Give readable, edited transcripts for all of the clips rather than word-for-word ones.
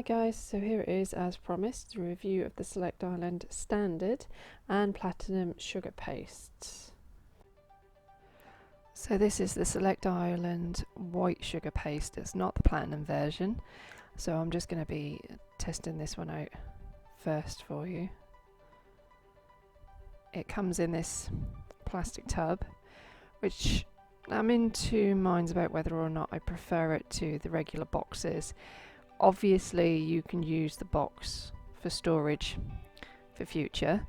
Hi guys, so here it is as promised, the review of the Select Island Standard and Platinum Sugarpastes. So this is the Select Island White Sugar Paste, it's not the Platinum version, so I'm just going to be testing this one out first for you. It comes in this plastic tub, which I'm in two minds about whether or not I prefer it to the regular boxes. Obviously you can use the box for storage for future,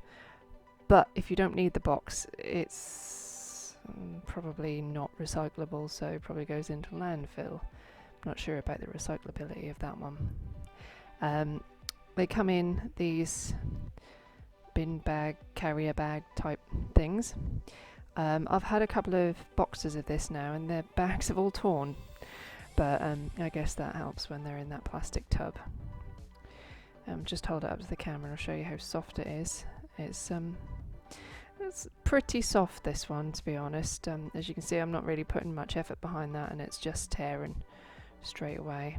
but if you don't need the box it's probably not recyclable, so it probably goes into landfill. Not sure about the recyclability of that one. They come in these bin bag, carrier bag type things. I've had a couple of boxes of this now and their bags have all torn. But I guess that helps when they're in that plastic tub. Just hold it up to the camera and I'll show you how soft it is. It's pretty soft, this one, to be honest. As you can see, I'm not really putting much effort behind that and it's just tearing straight away.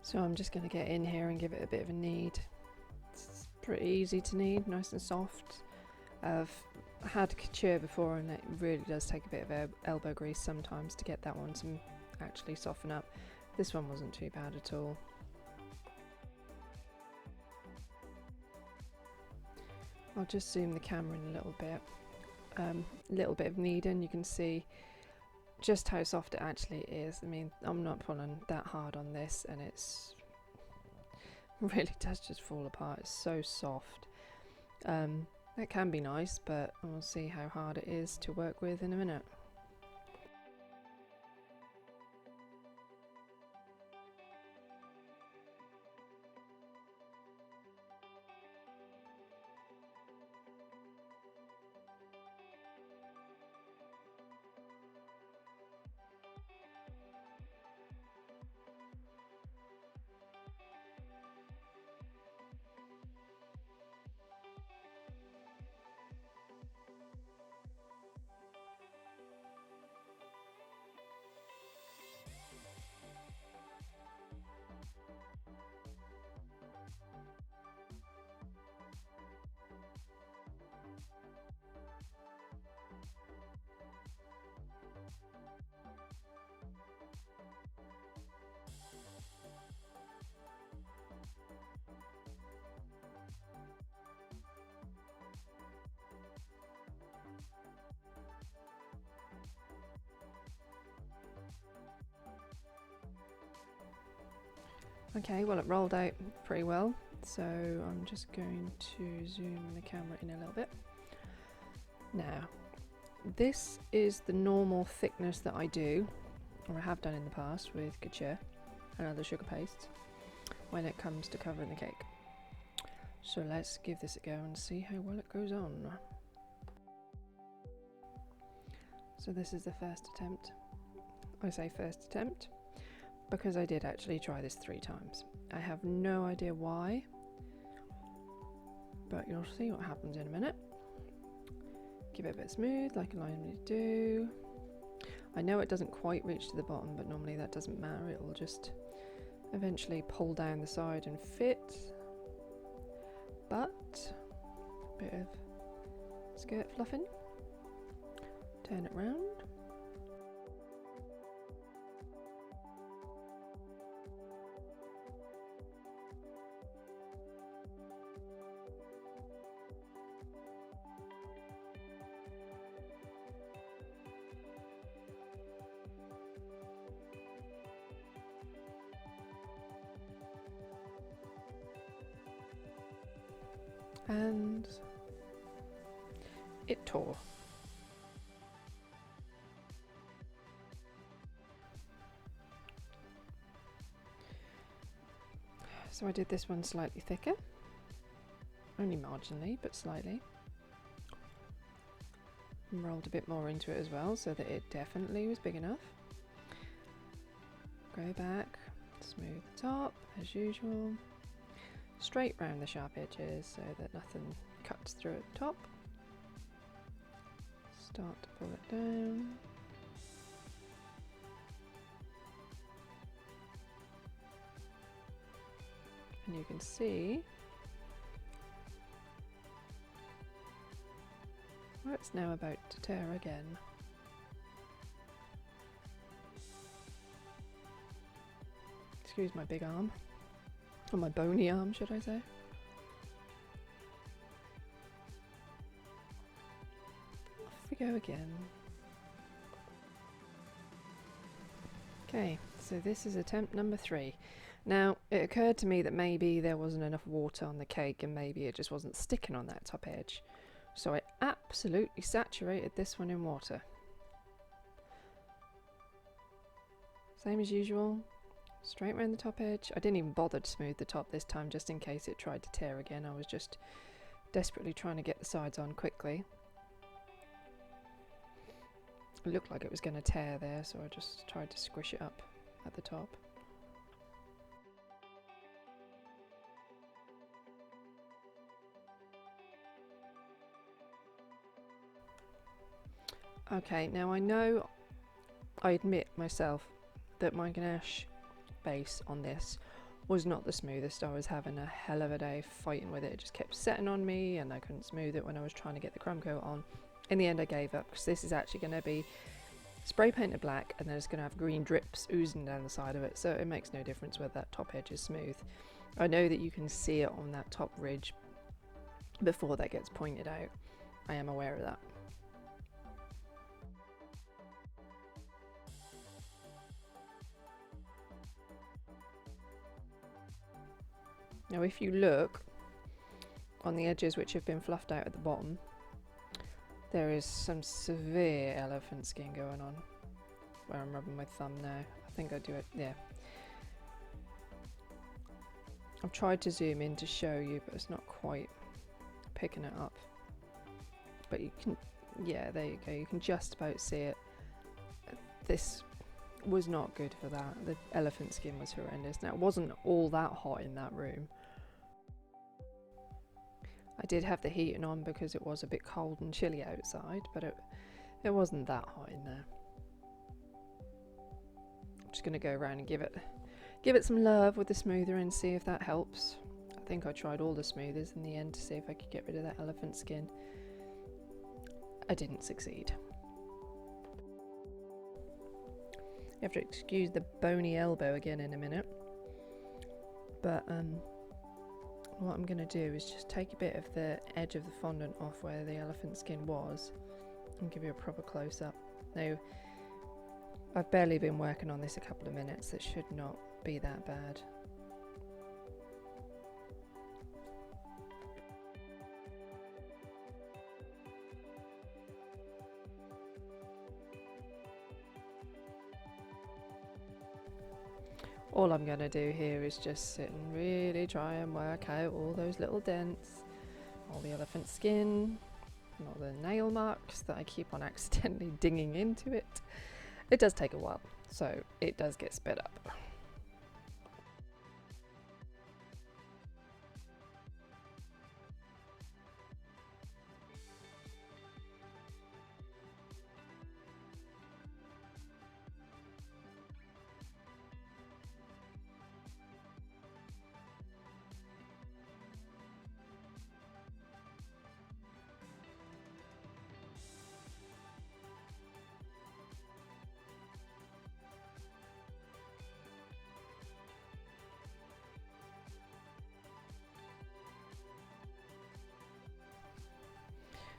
So I'm just going to get in here and give it a bit of a knead. Pretty easy to knead, nice and soft. I've had couture before and it really does take a bit of elbow grease sometimes to get that one to actually soften up. This one wasn't too bad at all. I'll just zoom the camera in a little bit of kneading, you can see just how soft it actually is. I mean, I'm not pulling that hard on this and it's really does just fall apart. It's so soft. That can be nice, but we'll see how hard it is to work with in a minute. Okay, well, it rolled out pretty well, so I'm just going to zoom the camera in a little bit. Now, this is the normal thickness that I do, or I have done in the past with couture and other sugar pastes, when it comes to covering the cake. So let's give this a go and see how well it goes on. So this is the first attempt. I say first attempt because I did actually try this 3 times. I have no idea why, but you'll see what happens in a minute. Give it a bit smooth like I normally do. I know it doesn't quite reach to the bottom, but normally that doesn't matter. It will just eventually pull down the side and fit. But a bit of skirt fluffing. Turn it round. And it tore. So I did this one slightly thicker, only marginally, but slightly. And rolled a bit more into it as well, so that it definitely was big enough. Go back, smooth the top as usual. Straight round the sharp edges so that nothing cuts through at the top. start to pull it down. And you can see well, it's now about to tear again. Excuse my big arm, or my bony arm should I say. Off we go again. Okay, so this is attempt number 3. Now, it occurred to me that maybe there wasn't enough water on the cake and maybe it just wasn't sticking on that top edge. So I absolutely saturated this one in water. Same as usual, straight around the top edge. I didn't even bother to smooth the top this time just in case it tried to tear again. I was just desperately trying to get the sides on quickly. It looked like it was going to tear there, so I just tried to squish it up at the top. Okay, now I know, I admit myself, that my ganache base on this was not the smoothest. I was having a hell of a day fighting with it. It just kept setting on me and I couldn't smooth it when I was trying to get the crumb coat on. In the end I gave up because this is actually going to be spray painted black and then it's going to have green drips oozing down the side of it, so it makes no difference whether that top edge is smooth. I know that you can see it on that top ridge before that gets pointed out. I am aware of that. Now if you look on the edges which have been fluffed out at the bottom, there is some severe elephant skin going on where I'm rubbing my thumb now. I think I do it, yeah. I've tried to zoom in to show you, but it's not quite picking it up. But you can, yeah, there you go, you can just about see it. This was not good for that. The elephant skin was horrendous. Now it wasn't all that hot in that room. I did have the heating on because it was a bit cold and chilly outside, but it wasn't that hot in there. I'm just going to go around and give it some love with the smoother and see if that helps. I think I tried all the smoothers in the end to see if I could get rid of that elephant skin. I didn't succeed. You have to excuse the bony elbow again in a minute, but what I'm going to do is just take a bit of the edge of the fondant off where the elephant skin was and give you a proper close-up. Now, I've barely been working on this a couple of minutes, it should not be that bad. All I'm going to do here is just sit and really try and work out all those little dents, all the elephant skin, and all the nail marks that I keep on accidentally dinging into it. It does take a while, so it does get sped up.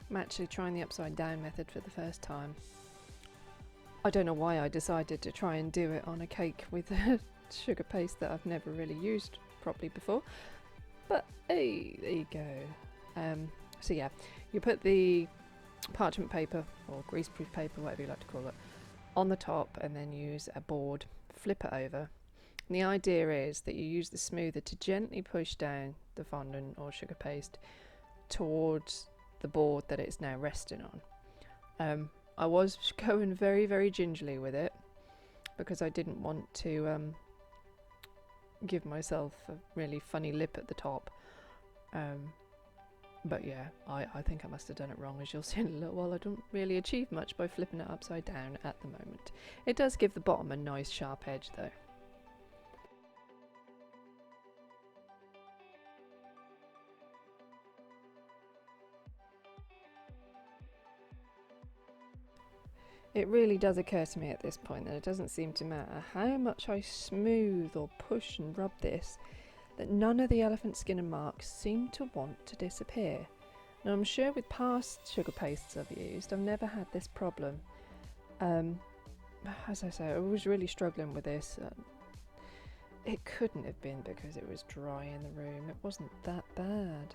I'm actually trying the upside down method for the first time. I don't know why I decided to try and do it on a cake with a sugar paste that I've never really used properly before, but hey, there you go. So yeah, you put the parchment paper or greaseproof paper, whatever you like to call it, on the top and then use a board, flip it over. And the idea is that you use the smoother to gently push down the fondant or sugar paste towards the board that it's now resting on. I was going very, very gingerly with it because I didn't want to give myself a really funny lip at the top. But yeah, I think I must have done it wrong, as you'll see in a little while. I don't really achieve much by flipping it upside down at the moment. It does give the bottom a nice sharp edge though. It really does occur to me at this point that it doesn't seem to matter how much I smooth or push and rub this, that none of the elephant skin and marks seem to want to disappear. Now I'm sure with past sugar pastes I've used, I've never had this problem. As I say, I was really struggling with this. It couldn't have been because it was dry in the room. It wasn't that bad.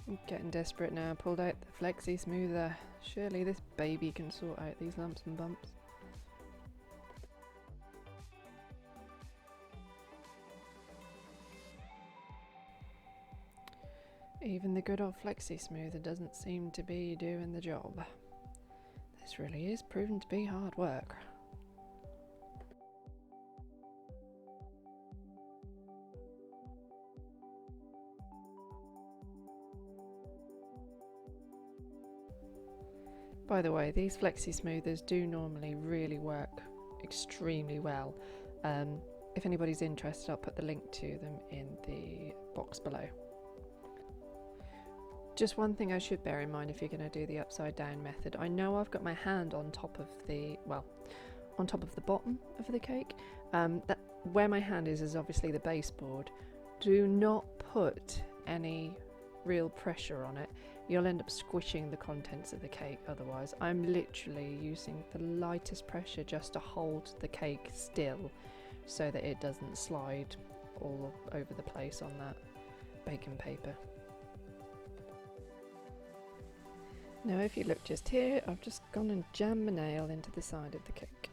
I'm getting desperate now. Pulled out the flexi-smoother. Surely this baby can sort out these lumps and bumps. Even the good old flexi-smoother doesn't seem to be doing the job. This really is proving to be hard work. By the way, these flexi-smoothers do normally really work extremely well. If anybody's interested, I'll put the link to them in the box below. Just one thing I should bear in mind if you're going to do the upside down method. I know I've got my hand on top of the, well, on top of the bottom of the cake. Where my hand is obviously the baseboard. Do not put any real pressure on it. You'll end up squishing the contents of the cake otherwise. I'm literally using the lightest pressure just to hold the cake still so that it doesn't slide all over the place on that baking paper. Now if you look just here, I've just gone and jammed my nail into the side of the cake.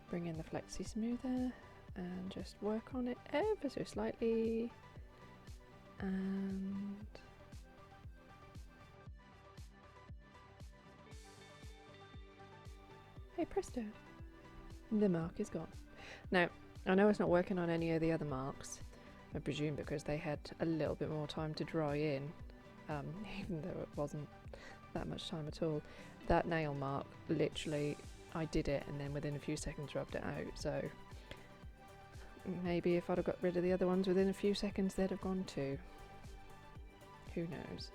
Bring in the flexi-smoother and just work on it ever so slightly. And hey presto, the mark is gone. Now I know it's not working on any of the other marks, I presume because they had a little bit more time to dry in, even though it wasn't that much time at all. That nail mark, literally I did it and then within a few seconds rubbed it out, so maybe if I'd have got rid of the other ones within a few seconds they'd have gone too. Who knows?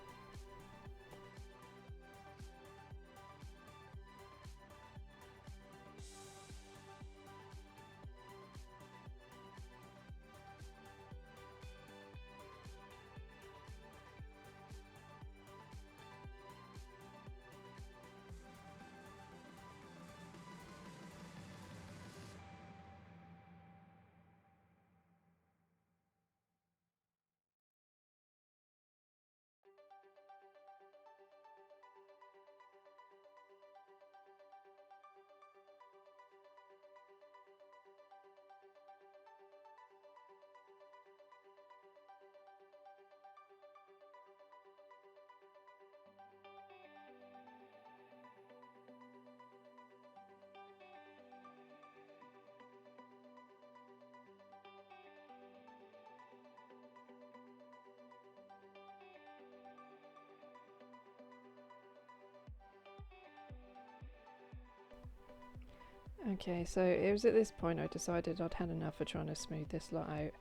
Okay, so it was at this point I decided I'd had enough of trying to smooth this lot out,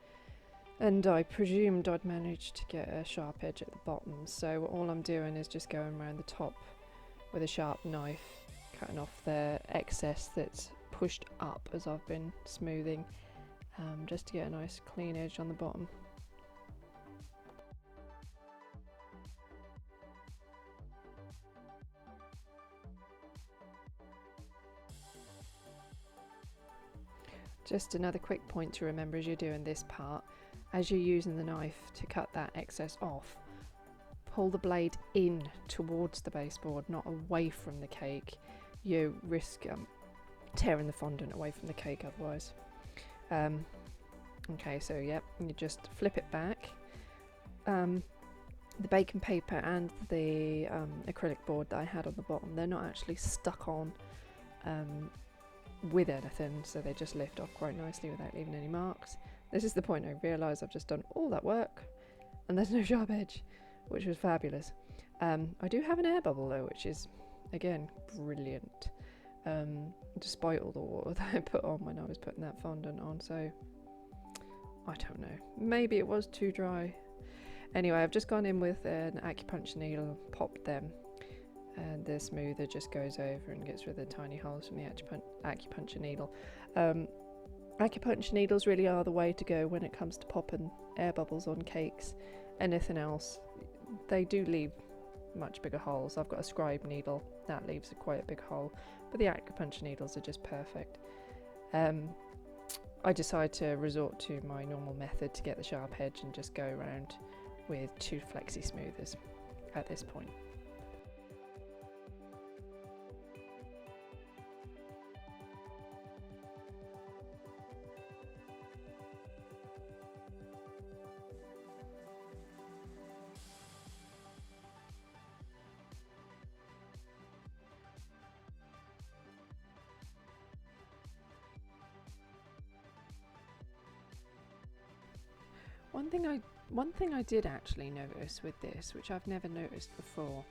and I presumed I'd managed to get a sharp edge at the bottom, so all I'm doing is just going around the top with a sharp knife, cutting off the excess that's pushed up as I've been smoothing, just to get a nice clean edge on the bottom. Just another quick point to remember as you're doing this part, as you're using the knife to cut that excess off, pull the blade in towards the baseboard, not away from the cake, you risk tearing the fondant away from the cake otherwise. Okay, so yep, you just flip it back. The baking paper and the acrylic board that I had on the bottom, they're not actually stuck on with anything, so they just lift off quite nicely without leaving any marks. This is the point I realise I've just done all that work and there's no sharp edge, which was fabulous. I do have an air bubble though, which is again brilliant, despite all the water that I put on when I was putting that fondant on. So I don't know, maybe it was too dry. Anyway, I've just gone in with an acupuncture needle, popped them, and the smoother just goes over and gets rid of the tiny holes from the acupuncture needle. Acupuncture needles really are the way to go when it comes to popping air bubbles on cakes. Anything else, they do leave much bigger holes. I've got a scribe needle that leaves quite a big hole, but the acupuncture needles are just perfect. I decided to resort to my normal method to get the sharp edge and just go around with 2 flexi-smoothers at this point. One thing I did actually notice with this, which I've never noticed before,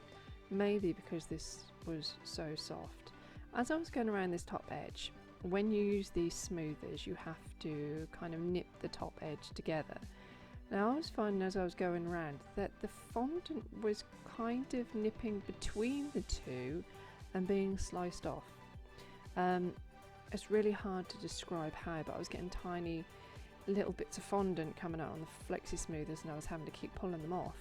maybe because this was so soft, as I was going around this top edge, when you use these smoothers you have to kind of nip the top edge together. Now I was finding as I was going around that the fondant was kind of nipping between the two and being sliced off. It's really hard to describe how, but I was getting tiny little bits of fondant coming out on the flexi smoothers and I was having to keep pulling them off.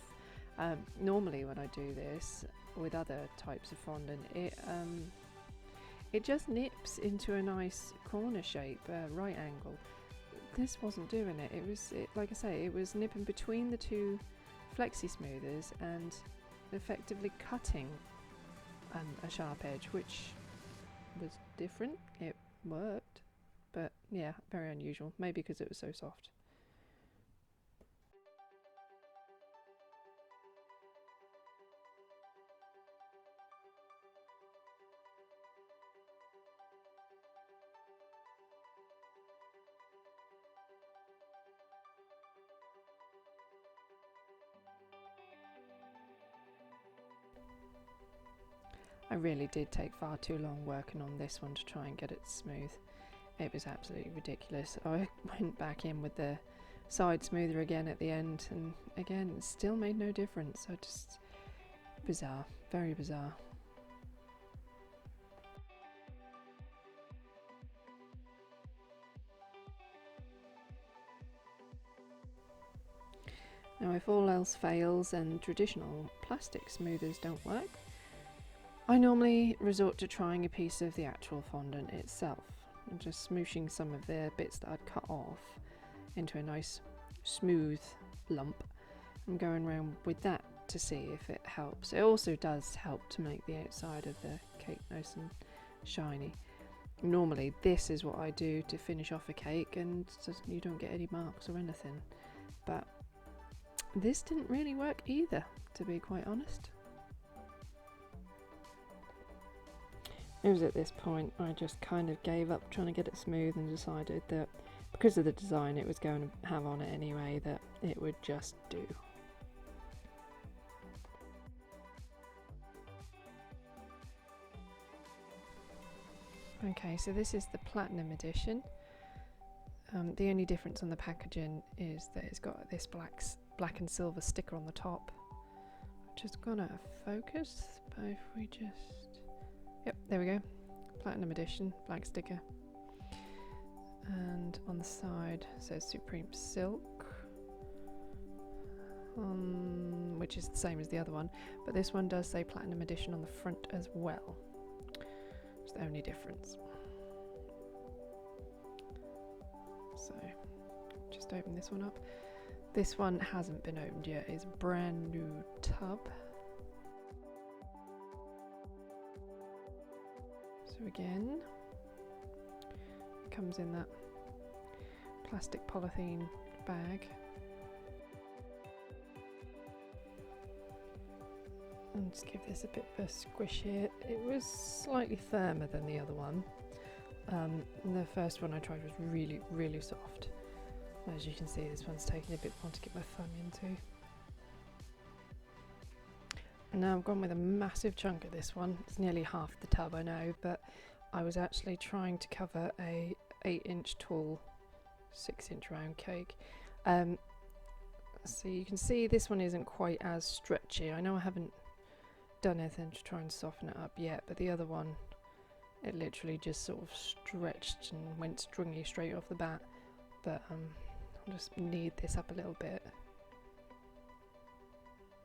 Normally when I do this with other types of fondant, it just nips into a nice corner shape, right angle. This wasn't doing it. Like I say, it was nipping between the 2 flexi smoothers and effectively cutting a sharp edge, which was different. It worked. But yeah, very unusual, maybe because it was so soft. I really did take far too long working on this one to try and get it smooth. It was absolutely ridiculous. I went back in with the side smoother again at the end, and again it still made no difference. So just bizarre, very bizarre. Now if all else fails and traditional plastic smoothers don't work, I normally resort to trying a piece of the actual fondant itself and just smooshing some of the bits that I'd cut off into a nice smooth lump and going around with that to see if it helps. It also does help to make the outside of the cake nice and shiny. Normally this is what I do to finish off a cake and just, you don't get any marks or anything, but this didn't really work either, to be quite honest. It was at this point I just kind of gave up trying to get it smooth and decided that because of the design it was going to have on it anyway, that it would just do. Okay, so this is the Platinum edition. The only difference on the packaging is that it's got this black and silver sticker on the top, which is gonna focus, but if we just... Yep, there we go. Platinum edition, black sticker. And on the side it says Supreme Silk, which is the same as the other one, but this one does say Platinum edition on the front as well. It's the only difference. So, just open this one up. This one hasn't been opened yet. It's a brand new tub. So again, it comes in that plastic polythene bag. And just give this a bit of a squish here. It was slightly firmer than the other one. The first one I tried was really, really soft. As you can see, this one's taking a bit more to get my thumb into. And now I've gone with a massive chunk of this one. It's nearly half the tub, I know, but I was actually trying to cover a 8-inch tall, 6-inch round cake. So you can see this one isn't quite as stretchy. I know I haven't done anything to try and soften it up yet, but the other one, it literally just sort of stretched and went stringy straight off the bat. But I'll just knead this up a little bit,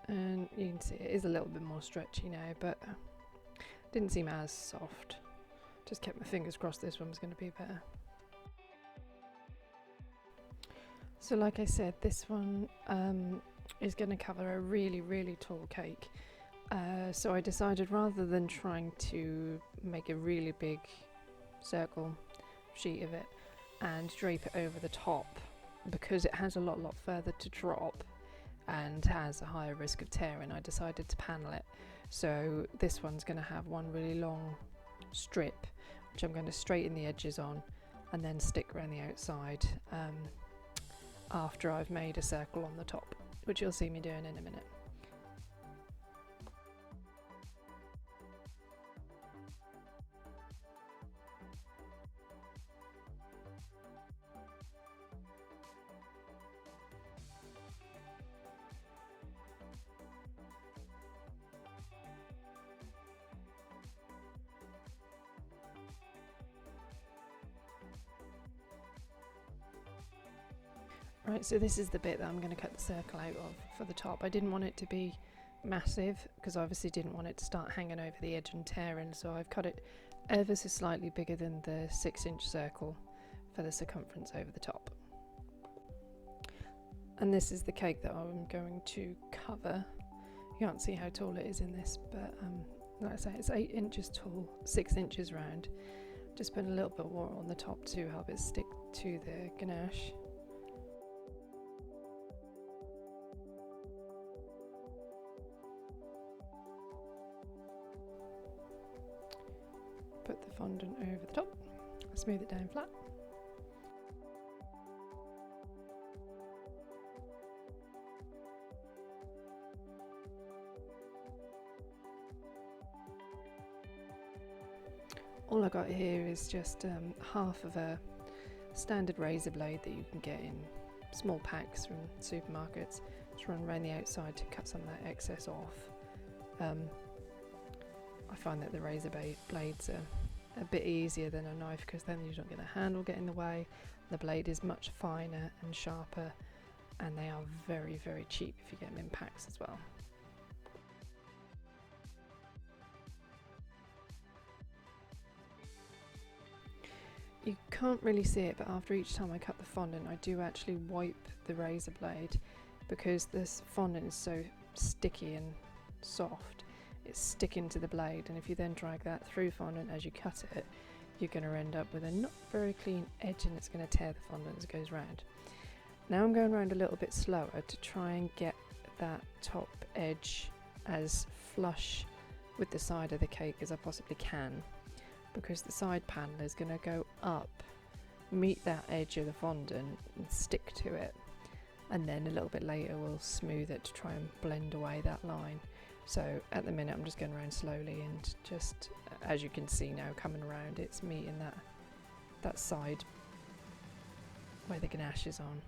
and you can see it is a little bit more stretchy now, but didn't seem as soft. Just kept my fingers crossed this one was going to be better. So like I said, this one is going to cover a really, really tall cake. So I decided, rather than trying to make a really big circle sheet of it and drape it over the top, because it has a lot further to drop and has a higher risk of tearing, I decided to panel it. So this one's going to have one really long strip, which I'm going to straighten the edges on and then stick around the outside after I've made a circle on the top, which you'll see me doing in a minute. Right, so this is the bit that I'm going to cut the circle out of for the top. I didn't want it to be massive because I obviously didn't want it to start hanging over the edge and tearing, so I've cut it ever so slightly bigger than the 6-inch circle for the circumference over the top. And this is the cake that I'm going to cover. You can't see how tall it is in this, but like I say, it's 8 inches tall, 6 inches round. Just put a little bit more on the top to help it stick to the ganache. Put the fondant over the top, smooth it down flat. All I got here is just half of a standard razor blade that you can get in small packs from supermarkets. Just run around the outside to cut some of that excess off. I find that the razor blades are a bit easier than a knife because then you don't get the handle get in the way. The blade is much finer and sharper, and they are very, very cheap if you get them in packs as well. You can't really see it, but after each time I cut the fondant, I do actually wipe the razor blade because this fondant is so sticky and soft. It's sticking to the blade, and if you then drag that through fondant as you cut it, you're going to end up with a not very clean edge, and it's going to tear the fondant as it goes round. Now I'm going around a little bit slower to try and get that top edge as flush with the side of the cake as I possibly can, because the side panel is going to go up, meet that edge of the fondant and stick to it, and then a little bit later we'll smooth it to try and blend away that line. So at the minute I'm just going around slowly, and just as you can see now coming around, it's meeting that side where the ganache is on.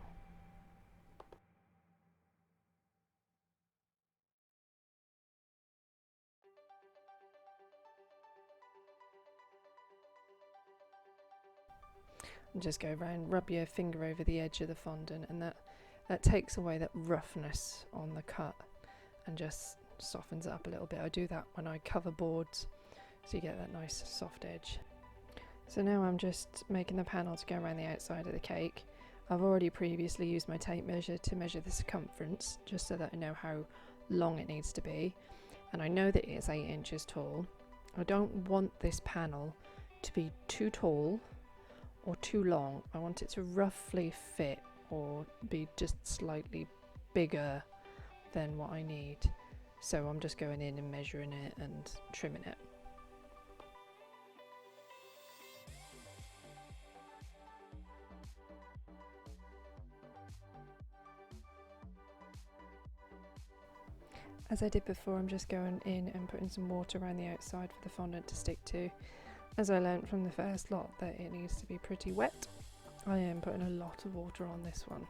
And just go around, rub your finger over the edge of the fondant, and that takes away that roughness on the cut and just softens it up a little bit. I do that when I cover boards, so you get that nice soft edge. So now I'm just making the panel to go around the outside of the cake. I've already previously used my tape measure to measure the circumference, just so that I know how long it needs to be, and I know that it's 8 inches tall. I don't want this panel to be too tall or too long. I want it to roughly fit or be just slightly bigger than what I need. So I'm just going in and measuring it and trimming it. As I did before, I'm just going in and putting some water around the outside for the fondant to stick to. As I learnt from the first lot that it needs to be pretty wet, I am putting a lot of water on this one.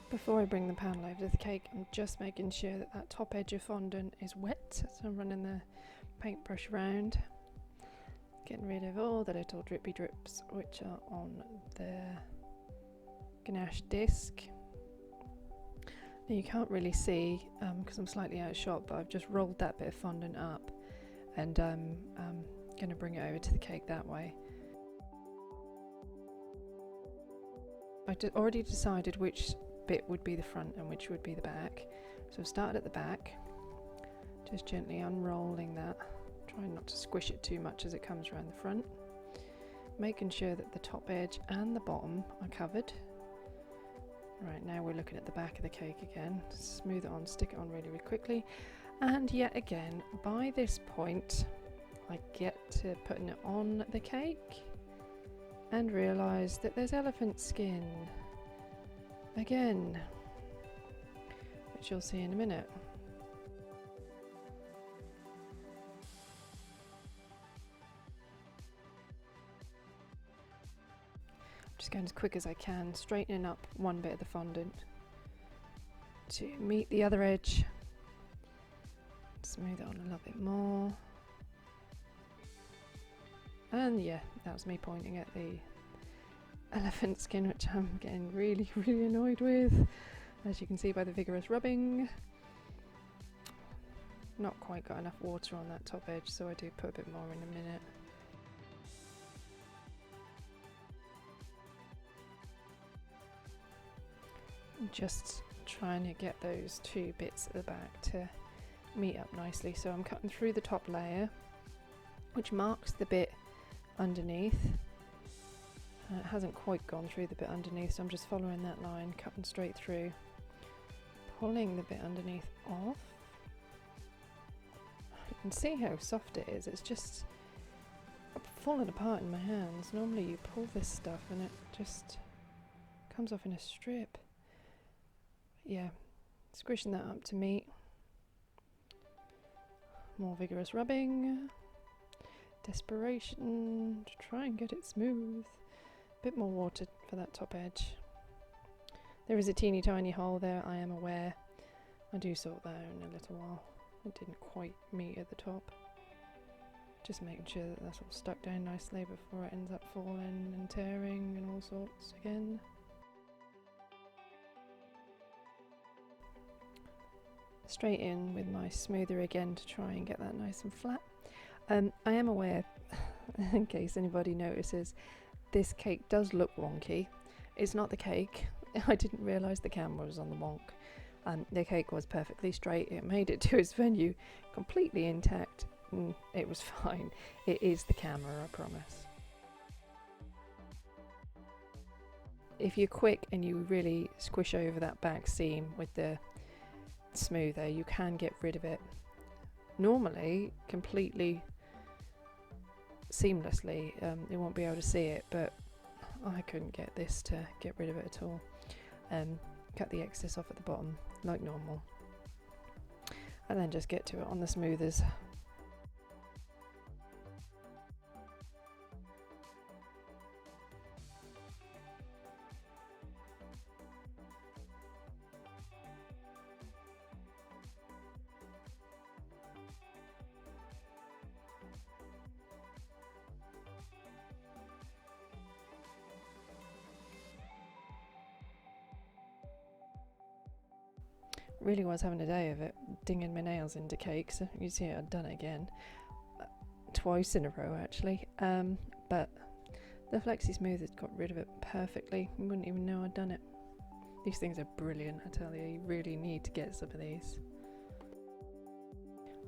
Before I bring the pan over to the cake, I'm just making sure that that top edge of fondant is wet. So I'm running the paintbrush around, getting rid of all the little drippy drips which are on the ganache disc. Now you can't really see because I'm slightly out of shot, but I've just rolled that bit of fondant up and I'm going to bring it over to the cake that way. I already decided which bit would be the front and which would be the back, so I've started at the back, just gently unrolling that, trying not to squish it too much as it comes around the front, making sure that the top edge and the bottom are covered. Right, now we're looking at the back of the cake again. Smooth it on, stick it on really, really quickly, and yet again by this point I get to putting it on the cake and realise that there's elephant skin again, which you'll see in a minute. Just going as quick as I can, straightening up one bit of the fondant to meet the other edge, smooth it on a little bit more, and yeah, that was me pointing at the elephant skin, which I'm getting really, really annoyed with, as you can see by the vigorous rubbing. Not quite got enough water on that top edge, so I do put a bit more in a minute. Just trying to get those two bits at the back to meet up nicely. So I'm cutting through the top layer, which marks the bit underneath. It hasn't quite gone through the bit underneath, so I'm just following that line, cutting straight through, pulling the bit underneath off. You can see how soft it is. It's just falling apart in my hands. Normally you pull this stuff and it just comes off in a strip. Yeah, squishing that up to meet. More vigorous rubbing. Desperation to try and get it smooth. Bit more water for that top edge. There is a teeny tiny hole there, I am aware. I do sort that out in a little while. It didn't quite meet at the top. Just making sure that that's all stuck down nicely before it ends up falling and tearing and all sorts again. Straight in with my smoother again to try and get that nice and flat. I am aware, in case anybody notices, this cake does look wonky. It's not the cake. I didn't realise the camera was on the wonk. The cake was perfectly straight. It made it to its venue completely intact. It was fine. It is the camera, I promise. If you're quick and you really squish over that back seam with the smoother, you can get rid of it normally completely seamlessly. You won't be able to see it, but I couldn't get this to get rid of it at all. Cut the excess off at the bottom like normal, and then just get to it on the smoothers. really was having a day of it, dinging my nails into cakes. You see, I'd done it again, twice in a row actually. But the flexi-smoothers got rid of it perfectly. You wouldn't even know I'd done it. These things are brilliant, I tell you. You really need to get some of these.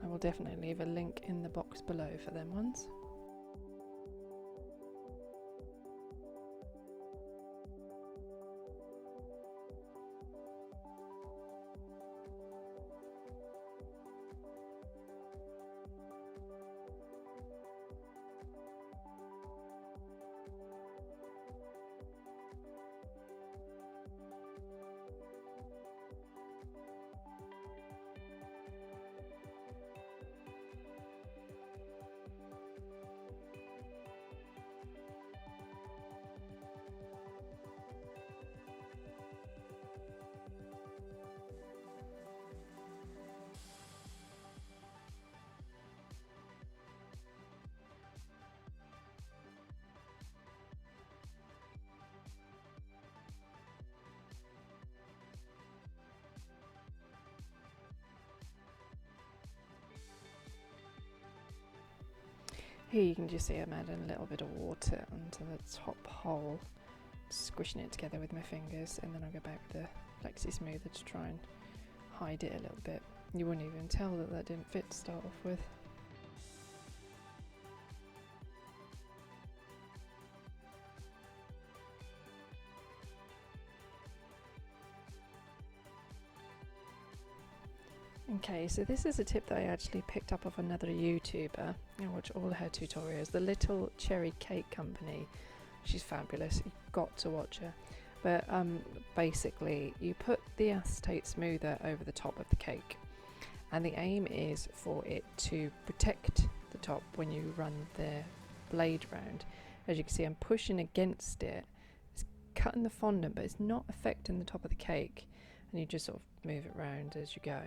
I will definitely leave a link in the box below for them ones. Here you can just see I'm adding a little bit of water onto the top hole, squishing it together with my fingers, and then I'll go back with the flexi-smoother to try and hide it a little bit. You wouldn't even tell that that didn't fit to start off with. Okay, so this is a tip that I actually picked up off another YouTuber. I watch all her tutorials. The Little Cherry Cake Company. She's fabulous. You've got to watch her. But basically, you put the acetate smoother over the top of the cake, and the aim is for it to protect the top when you run the blade round. As you can see, I'm pushing against it. It's cutting the fondant, but it's not affecting the top of the cake. And you just sort of move it round as you go.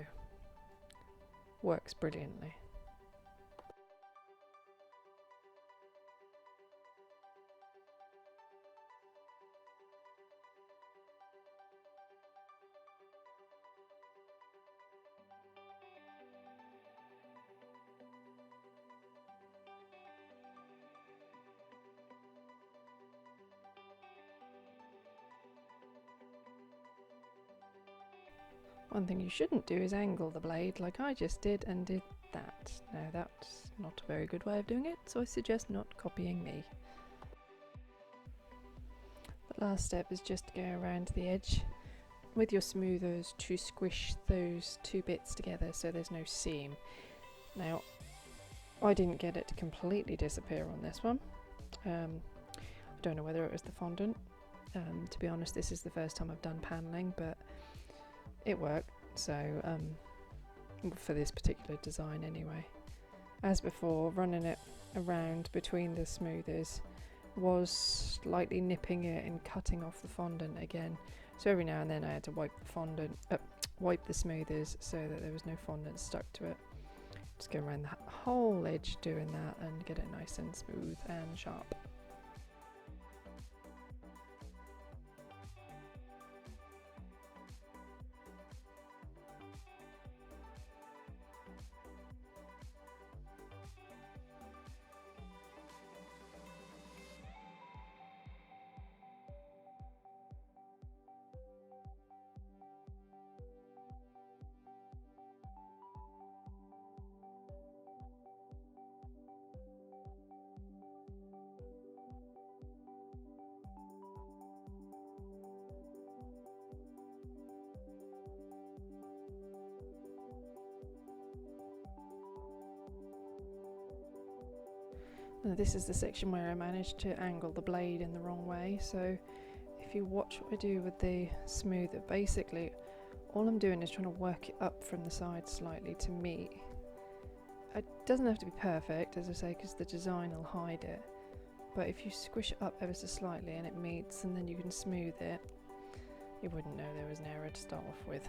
Works brilliantly. One thing you shouldn't do is angle the blade like I just did and did that. Now that's not a very good way of doing it, so I suggest not copying me. The last step is just to go around the edge with your smoothers to squish those two bits together so there's no seam. Now, I didn't get it to completely disappear on this one. I don't know whether it was the fondant. To be honest, this is the first time I've done paneling, but it worked, so for this particular design anyway. As before, running it around between the smoothers was slightly nipping it and cutting off the fondant again, so every now and then I had to wipe the smoothers so that there was no fondant stuck to it. Just go around the whole edge doing that and get it nice and smooth and sharp. Now this is the section where I managed to angle the blade in the wrong way, so if you watch what I do with the smoother, basically all I'm doing is trying to work it up from the side slightly to meet. It doesn't have to be perfect, as I say, because the design will hide it, but if you squish it up ever so slightly and it meets and then you can smooth it, you wouldn't know there was an error to start off with.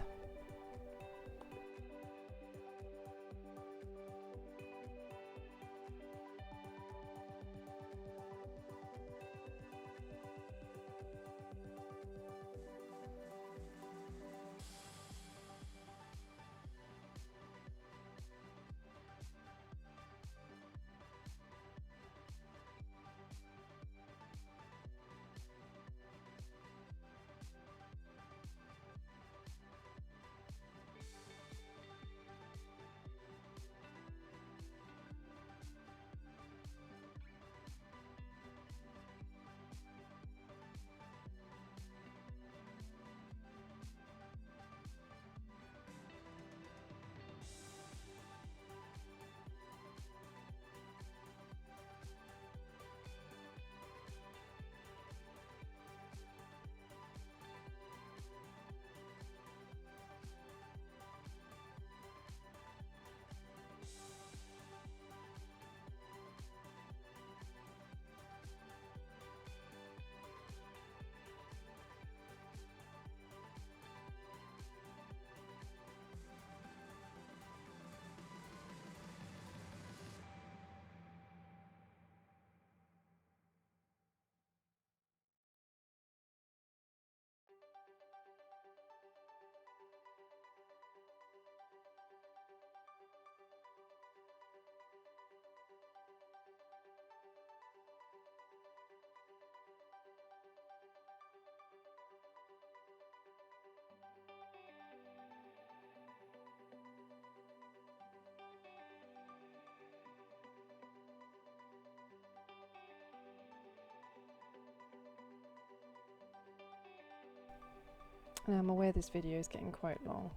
Now I'm aware this video is getting quite long,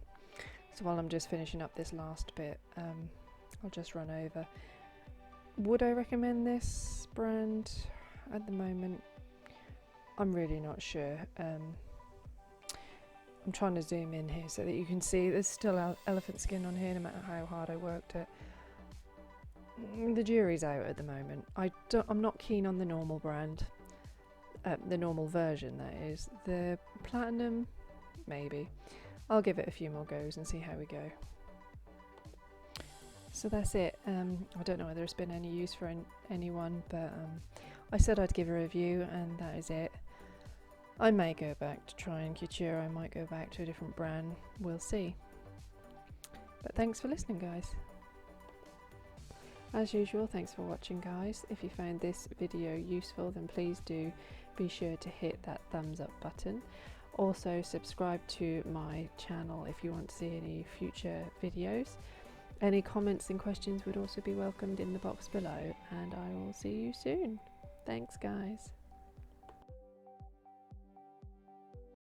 so while I'm just finishing up this last bit, I'll just run over. Would I recommend this brand at the moment? I'm really not sure. I'm trying to zoom in here so that you can see there's still elephant skin on here no matter how hard I worked it. The jury's out at the moment. I'm not keen on the normal brand, the normal version that is. The Platinum, maybe. I'll give it a few more goes and see how we go. So that's it. I don't know whether it's been any use for anyone, but I said I'd give a review and that is it. I may go back to try and couture, I might go back to a different brand, we'll see. But thanks for listening, guys. As usual, thanks for watching, guys. If you found this video useful, then please do be sure to hit that thumbs up button. Also subscribe to my channel if you want to see any future videos. Any comments and questions would also be welcomed in the box below, and I will see you soon. Thanks, guys.